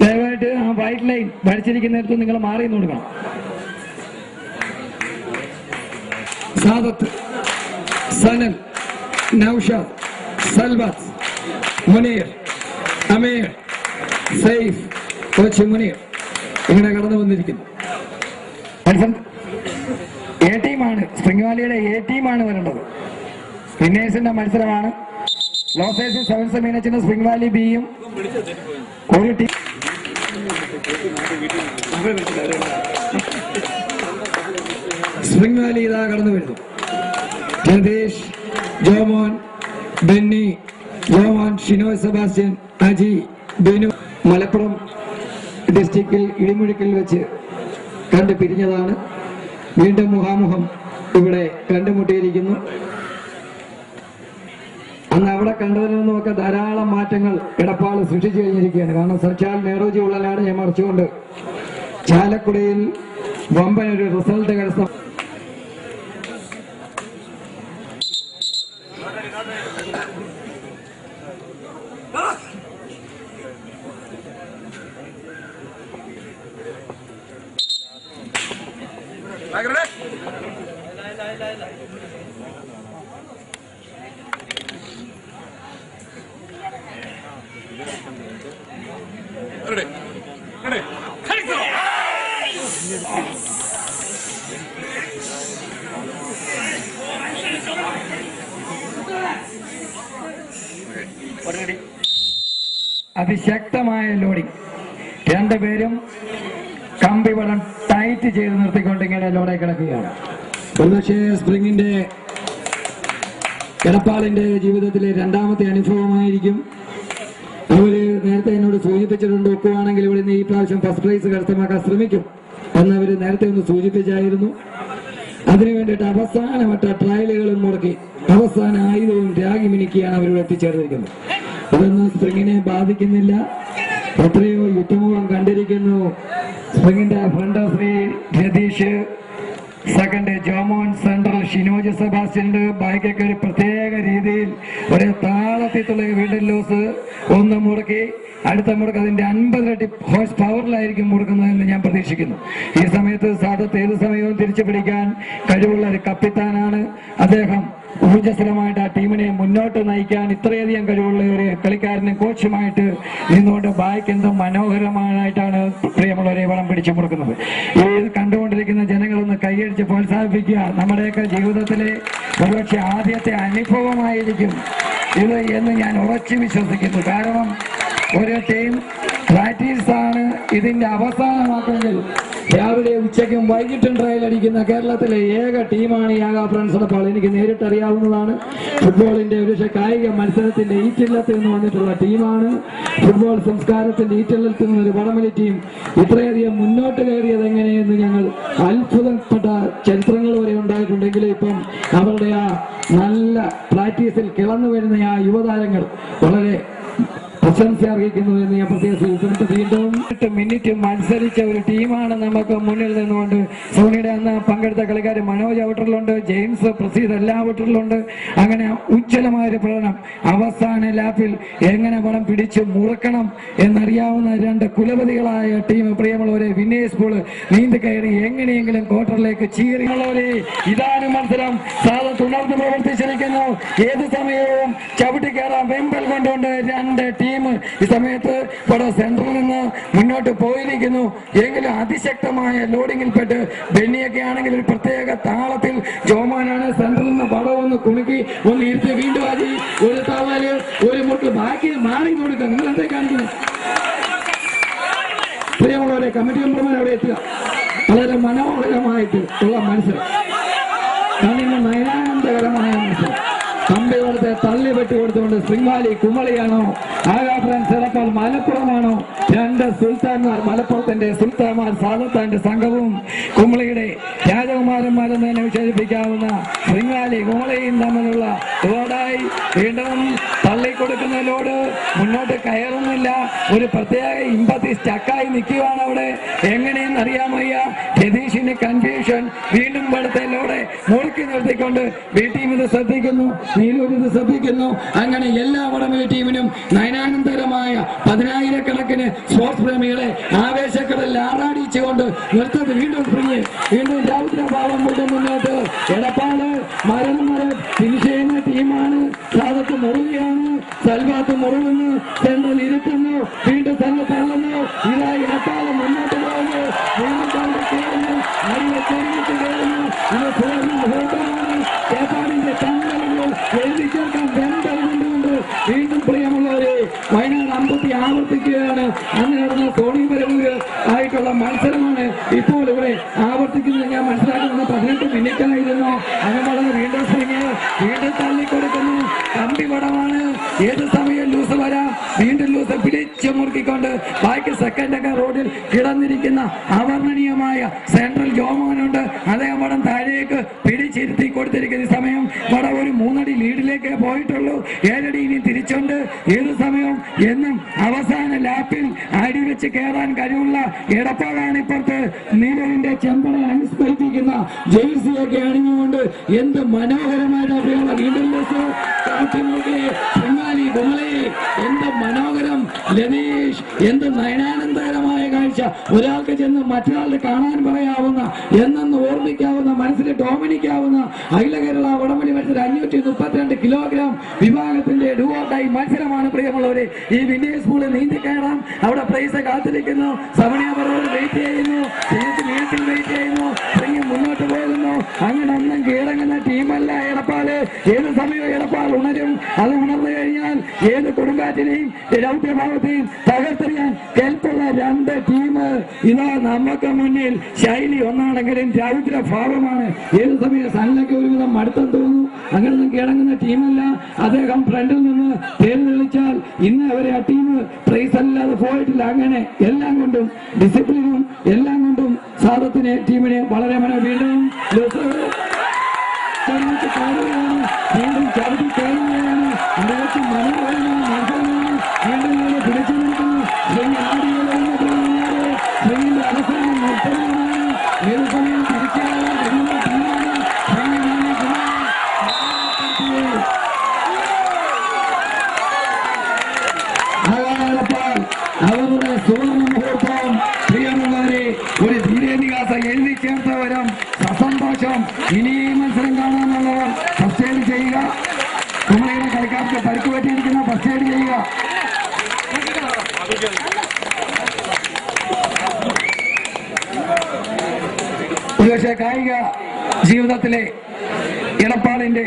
ദയവായിട്ട് ആ white line വരച്ചിരിക്കുന്നിടത്ത് നിങ്ങൾ മാറി കൊടുക്കണം. സാദത്ത്, സനൽ, നൌഷാദ്, സൽബത്ത്, മുനീർ, അമീർ, സൈഫ്, കോച്ച് മുനീർ ഇങ്ങനെ കടന്നു വന്നിരിക്കുന്നു. എ ടീമാണ്, സ്പ്രിംഗ് വാലിയുടെ എ ടീമാണ് വരേണ്ടത്. സ്പിന്നേഴ്സിന്റെ മത്സരമാണ്. ലോസേഴ്സ് സെവൻസ് മീനച്ചിന് സ്പ്രിംഗ് വാലി ബിയും ഒരു ടീം. സ്പ്രിംഗ് വാലി ഇതാ കടന്നു വരുന്നു. ജഗദീഷ്, ജോമോൻ, ബെന്നി, ജോമോൻ, ഷിനോയ് സെബാസ്റ്റ്യൻ, അജി, ബിനു. മലപ്പുറം ഡിസ്ട്രിക്റ്റിൽ ഇടിമുഴുക്കിൽ വെച്ച് കണ്ടു പിരിഞ്ഞതാണ്. വീണ്ടും മുഖാമുഖം ഇവിടെ കണ്ടുമുട്ടിയിരിക്കുന്നു. അന്ന് അവിടെ കണ്ടതിൽ നിന്നുമൊക്കെ ധാരാളം മാറ്റങ്ങൾ എടപ്പാൾ സൃഷ്ടിച്ചു കഴിഞ്ഞിരിക്കുകയാണ്. കാരണം സർച്ചാൽ നെഹ്റുജി ഉള്ളനാട് ഞാൻ മറിച്ചുകൊണ്ട് ചാലക്കുടിയിൽ വമ്പൻ ഒരു റിസൾട്ട് കരസ്ഥ. അതിശക്തമായ ലോഡിങ്. രണ്ടുപേരും കമ്പി വടം ടൈറ്റ് ചെയ്ത് നിർത്തിക്കൊണ്ട് ഇങ്ങനെ ലോഡെ കിടക്കുകയാണ്. ഒരുപക്ഷേ സ്പ്രിങ്ങിന്റെ എടപ്പാളിന്റെ ജീവിതത്തിലെ രണ്ടാമത്തെ അനുഭവമായിരിക്കും. അവര് നേരത്തെ എന്നോട് സൂചിപ്പിച്ചിട്ടുണ്ട്, ഒക്കുവാണെങ്കിൽ ഇവിടെ നിന്ന് ഈ പ്രാവശ്യം ഫസ്റ്റ് പ്രൈസ് കരസ്ഥമാക്കാൻ ശ്രമിക്കും എന്നവര് നേരത്തെ ഒന്ന് സൂചിപ്പിച്ചായിരുന്നു. അതിനു വേണ്ടിയിട്ട് അവസാനമറ്റ ട്രയലുകളും മുടക്കി അവസാന ആയുധവും രാഗി മിനിക്കിയാണ് അവരിവിടെ എത്തിച്ചേർന്നിരിക്കുന്നത്. ഇതൊന്നും സ്പ്രിങ്ങിനെ ബാധിക്കുന്നില്ല. എത്രയോ യുദ്ധമുഖം കണ്ടിരിക്കുന്നു. സ്പ്രിങ്ങിന്റെ front Shri Ratheesh, second Jomon, central Shinoj Sebastian. ബാക്കൊക്കെ ഒരു പ്രത്യേക രീതിയിൽ ഒരു താളത്തിലുള്ള വീണ്ടും ലൂസ് ഒന്ന് മുടക്കി അടുത്ത മുടക്ക് അതിന്റെ 50 ഇരട്ടി ഹോഴ്സ് പവറിലായിരിക്കും മുടക്കുന്നതെന്ന് ഞാൻ പ്രതീക്ഷിക്കുന്നു. ഈ സമയത്ത് സാദത്ത് ഏത് സമയവും തിരിച്ചു പിടിക്കാൻ കഴിവുള്ള ഒരു കപ്പിത്താനാണ്. അദ്ദേഹം ഊർജ്ജസ്വലമായിട്ട് ആ ടീമിനെ മുന്നോട്ട് നയിക്കാൻ ഇത്രയധികം കഴിവുള്ള ഒരു കളിക്കാരനും കോച്ചുമായിട്ട് നിന്നുകൊണ്ട് ബാക്ക് എന്തും മനോഹരമായിട്ടാണ് പ്രിയമുള്ളവരെ വളം പിടിച്ചു മുടക്കുന്നത്. ഈ കണ്ടുകൊണ്ടിരിക്കുന്ന ജനങ്ങളൊന്ന് കൈയടിച്ച് പ്രോത്സാഹിപ്പിക്കുക. നമ്മുടെയൊക്കെ ജീവിതത്തിലെ ഒരുപക്ഷെ ആദ്യത്തെ അനുഭവമായിരിക്കും ഇത് എന്ന് ഞാൻ ഉറച്ചു വിശ്വസിക്കുന്നു. കാരണം ഒരു ടീം പ്രാക്ടീസാണ് ഇതിന്റെ അവസാനമാക്കുമെങ്കിൽ രാവിലെ ഉച്ചയ്ക്കും വൈകിട്ടും ട്രയൽ അടിക്കുന്ന കേരളത്തിലെ ഏക ടീമാണ് ഈ ആഗാ ഫ്രണ്ട്സ് എടപ്പാൾ. എനിക്ക് നേരിട്ട് അറിയാവുന്നതാണ്. ഫുട്ബോളിന്റെ ഒരു കായിക മത്സരത്തിന്റെ ഈറ്റില്ലത്തിൽ നിന്ന് വന്നിട്ടുള്ള ടീമാണ്. ഫുട്ബോൾ സംസ്കാരത്തിന്റെ ഈറ്റില്ലത്തിൽ നിന്ന് ഒരു വടമലി ടീം ഇത്രയധികം മുന്നോട്ട് കയറിയത് എങ്ങനെയെന്ന് ഞങ്ങൾ അത്ഭുതപ്പെട്ട ചരിത്രങ്ങൾ വരെ ഉണ്ടായിട്ടുണ്ടെങ്കിൽ ഇപ്പം അവരുടെ ആ നല്ല പ്രാക്ടീസിൽ കിളന്നു വരുന്ന ആ യുവതാരങ്ങൾ വളരെ പ്രശംസ അർഹിക്കുന്നു എന്ന് ഞാൻ പ്രത്യേകം സൂചിപ്പിച്ചു. വീണ്ടും 8 മിനിറ്റ് മത്സരിച്ച ഒരു ടീമാണ് നമുക്ക് മുന്നിൽ നിന്നുകൊണ്ട്. സോണിയുടെ അന്ന് പങ്കെടുത്ത കളിക്കാർ മനോജ് ഔട്ടറിലുണ്ട്, ജെയിംസ് പ്രസീദ് എല്ലാ ഔട്ടറിലുണ്ട്. അങ്ങനെ ഉജ്ജ്വലമായൊരു പ്രകടനം. അവസാന ലാപ്പിൽ എങ്ങനെ വളം പിടിച്ച് മുറുക്കണം എന്നറിയാവുന്ന 2 കുലപതികളായ ടീം പ്രിയമുള്ളവരെ വിന്നേഴ്സ് പൂള് നീന്തി കയറി എങ്ങനെയെങ്കിലും ക്വാർട്ടറിലേക്ക് ചീറിയുള്ളവരെ ഇതാണ് മത്സരം. സാദത്ത് ഉണർന്ന് പ്രവർത്തിച്ചിരിക്കുന്നു. ഏത് സമയവും ചവിട്ടി കയറാൻ വെമ്പൽ കൊണ്ടുകൊണ്ട് 2 ടീം ഈ സമയത്ത് ഇവിടെ സെൻട്രലിൽ നിന്ന് മുന്നോട്ട് പോയിരിക്കുന്നു. എങ്കിലും അതിശക്തമായ ലോഡിങ്ങിൽപ്പെട്ട് ബെന്നിയൊക്കെ ആണെങ്കിൽ ഒരു പ്രത്യേക താളത്തിൽ ജോമാനാണ് സെൻട്രലിൽ നിന്ന് പടമൊന്ന് കുണുക്കി ഒന്ന് ഇരുത്തി വീണ്ടും അതി ഒരു തള്ളല് ഒരു മുട്ട് ബാക്കി മാറി കൊടുക്കുക. നിങ്ങൾ എന്താ കാണിക്കുന്നത്? പ്രിയമുള്ളവരെ, കമ്മിറ്റി മെമ്പർമാർ അവിടെ എത്തുക. വളരെ മനോഹരമായിട്ട് ഉള്ള മത്സരം, നയനാനന്ദകരമായ മത്സരം. കമ്പികളത്തെ തള്ളി വെട്ടി കൊടുത്തുകൊണ്ട് സ്പ്രിംഗ് വാലി കുമളിയാണോ ആഗാ ഫ്രണ്ട്സ് എടപ്പാൾ മലപ്പുറമാണോ? 2 സുൽത്താൻമാർ, മലപ്പുറത്തിന്റെ സുൽത്താൻമാർ സാദത്താന്റെ സംഘവും കുമളിയുടെ രാജകുമാരന്മാരെന്ന് തന്നെ വിശേഷിപ്പിക്കാവുന്ന സ്പ്രിംഗ് വാലി കുമളിയും തമ്മിലുള്ള ലോഡായി വീണ്ടും തള്ളിക്കൊടുക്കുന്ന ലോഡ് മുന്നോട്ട് കയറുന്നില്ല. ഒരു പ്രത്യേക ഇമ്പത്തി സ്റ്റക്കായി നിൽക്കുകയാണ് അവിടെ. എങ്ങനെയെന്ന് അറിയാൻ വയ്യ. രതീഷിന് കൺഫ്യൂഷൻ. വീണ്ടും ഇവിടുത്തെ ലോഡ് മുറുക്കി നിർത്തിക്കൊണ്ട് നോക്കിക്കൊണ്ട് ബി ടീം ഇത് ശ്രദ്ധിക്കുന്നു, നീലൂർ ഇത് ശ്രദ്ധിക്കുന്നു. അങ്ങനെ എല്ലാ വടംവലി ടീമിനും നയനാനന്ദകരമായ 10,000-കണക്കിന് സ്പോർട്സ് പ്രേമികളെ ആവേശക്കടലിൽ ആറാടിച്ചുകൊണ്ട് നിർത്തത് വീണ്ടും സ്പ്രിങ്, വീണ്ടും രൗദ്രഭാവം കൊണ്ട് മുന്നോട്ട്. എടപ്പാള് മരണം വരെ ഫിനിഷ് ചെയ്യുന്ന ടീമാണ്. സാദത്ത് മുറുകയാണ്, സൽവാത്ത് മുറുകുന്നു, സെൻട്രൽ ഇരുത്തുന്നു, വീണ്ടും തന്നെ തള്ളുന്നു. ഇതാ എടപ്പാള് മുന്നോട്ട് പോകുന്നു, വീണ്ടും കണ്ട് കയറുന്നു, അടിയെ ചെറിയിട്ട് കയറുന്നു. ഇത് പൂർണ്ണ ഹോട്ടലാണ്. ഏർപ്പാടിന്റെ തങ്ങളിൽ എഴുതി ചേർക്കാൻ വെന്തൽ കൊണ്ടുകൊണ്ട് വീണ്ടും പ്രിയമുള്ളവരെ വയനാട് 50 ആവർത്തിക്കുകയാണ്. അന്ന് നടന്ന സോണി വരവ് ആയിട്ടുള്ള മത്സരമാണ് ഇപ്പോൾ ഇവിടെ ആവർത്തിക്കുന്നത്. ഞാൻ മനസ്സിലാക്കുന്നത് 18 മിനിറ്റായിരുന്നു. അങ്ങനെ വീണ്ടും സ്പ്രിങ്, വീണ്ടും തള്ളിക്കൊടുക്കുന്നു. കമ്പി പടമാണ്, ഏത് സമയം ലൂസ് വരാം. വീണ്ടും ലൂസ് പിടിച്ചു മുറുക്കിക്കൊണ്ട് ബാക്കി സെക്കൻഡൊക്കെ റോഡിൽ കിടന്നിരിക്കുന്ന അവർണ്ണനീയമായ സെൻട്രൽ ജോമോനുണ്ട്. അദ്ദേഹം പടം താഴേക്ക് പിടിച്ചിരുത്തി കൊടുത്തിരിക്കുന്ന സമയം പടം ഒരു 3 അടി ലീഡിലേക്ക് പോയിട്ടുള്ളൂ. 7 അടി ഇനി തിരിച്ചുണ്ട്. ഏത് സമയവും എന്നും അവസാന ലാപ്പിൽ അടി വെച്ച് കയറാൻ കഴിവുള്ള എടപ്പാളാണ്. ഇപ്പുറത്ത് നീലവിന്റെ ചെമ്പട അനുസ്മരിപ്പിക്കുന്ന ജേഴ്സിയൊക്കെ അണിഞ്ഞുകൊണ്ട് എന്ത് മനോഹരമായിട്ട് വീണ്ടും എന്ത് മനോഹരം ലതീഷ്, എന്ത് നയനാനന്ദകരമായ കാഴ്ച. ഒരാൾക്ക് ചെന്ന് മറ്റൊരാൾക്ക് കാണാൻ പറയാവുന്ന, എന്നെന്ന് ഓർമ്മിക്കാവുന്ന, മനസ്സിൽ ഡോമിനിക്കാവുന്ന അഖില കേരള വടംവലി മത്സരം 532 കിലോഗ്രാം വിഭാഗത്തിന്റെ ഡുവോട്ടായി മത്സരമാണ് പ്രിയമുള്ളവരെ. ഈ വിന്നേഴ്സ് പൂളിൽ നീന്തി കയറാം. അവിടെ പ്രൈസ് കാത്തിരിക്കുന്നു. സമണിയ പറവോട് വെയിറ്റ് ചെയ്യുന്നു, നീട്ടിൽ വെയിറ്റ് ചെയ്യുന്നു. മുന്നോട്ട് പോകുന്നു. അങ്ങനെ ഒന്നും കീഴടങ്ങുന്ന ടീമല്ല എടപ്പാള്. ഏത് സമയവും എടപ്പാൾ ഉണരും. അത് ഉണർന്നു കഴിഞ്ഞാൽ ഏത് കൊടുങ്കാറ്റിനെയും രൗദ്രഭാവത്തെയും തകർത്തെറിയാൻ കെൽപ്പുള്ള 2 ടീം ഇതാ നമുക്ക് മുന്നിൽ. ശൈലി ഒന്നാണെങ്കിലും രൗദ്രഭാവമാണ്. ഏത് സമയം സനിലൊക്കെ ഒരുവിധം മടുത്തെന്ന് തോന്നുന്നു. അങ്ങനൊന്നും കീഴടങ്ങുന്ന ടീമല്ല. അദ്ദേഹം ഫ്രണ്ടിൽ നിന്ന് പേര് വിളിച്ചാൽ ഇന്ന് അവരെ ആ ടീം പ്രൈസ് അല്ലാതെ പോയിട്ടില്ല. അങ്ങനെ എല്ലാം കൊണ്ടും ഡിസിപ്ലിനും എല്ലാം കൊണ്ടും സാദത്തിനെ ടീമിനെ വളരെ വീണ്ടും വീണ്ടും ചവിട്ടി കയറുകയാണ്. അടവച്ച് മനോഹരമായ മത്സരമാണ്. വീണ്ടും പിടിച്ചു നിൽക്കുന്നു. സ്പ്രിങ്ങിന്റെ അവസാനം മത്സരമാണ്. ഏത് സമയം തിരിച്ചറിയാൻ കഴിയുന്ന ടീമാണ്. അവരുടെ സുവർണ മുഹൂർത്തം പ്രിയമുള്ളവരെ ഒരു ധീരേതിഹാസം എഴുതി ചേർത്തവരും സസന്തോഷം. ഇനി മത്സരം കാണാനുള്ളവർ ഫസ്റ്റ് എയ്ഡ് ചെയ്യുക. നമ്മളിവിടെ കളിക്കാർക്ക് പരിക്ക് പറ്റിയിരിക്കുന്ന ഫസ്റ്റ് എയ്ഡ് ചെയ്യുക. ഒരുപക്ഷെ കായിക ജീവിതത്തിലെ എടപ്പാളിന്റെ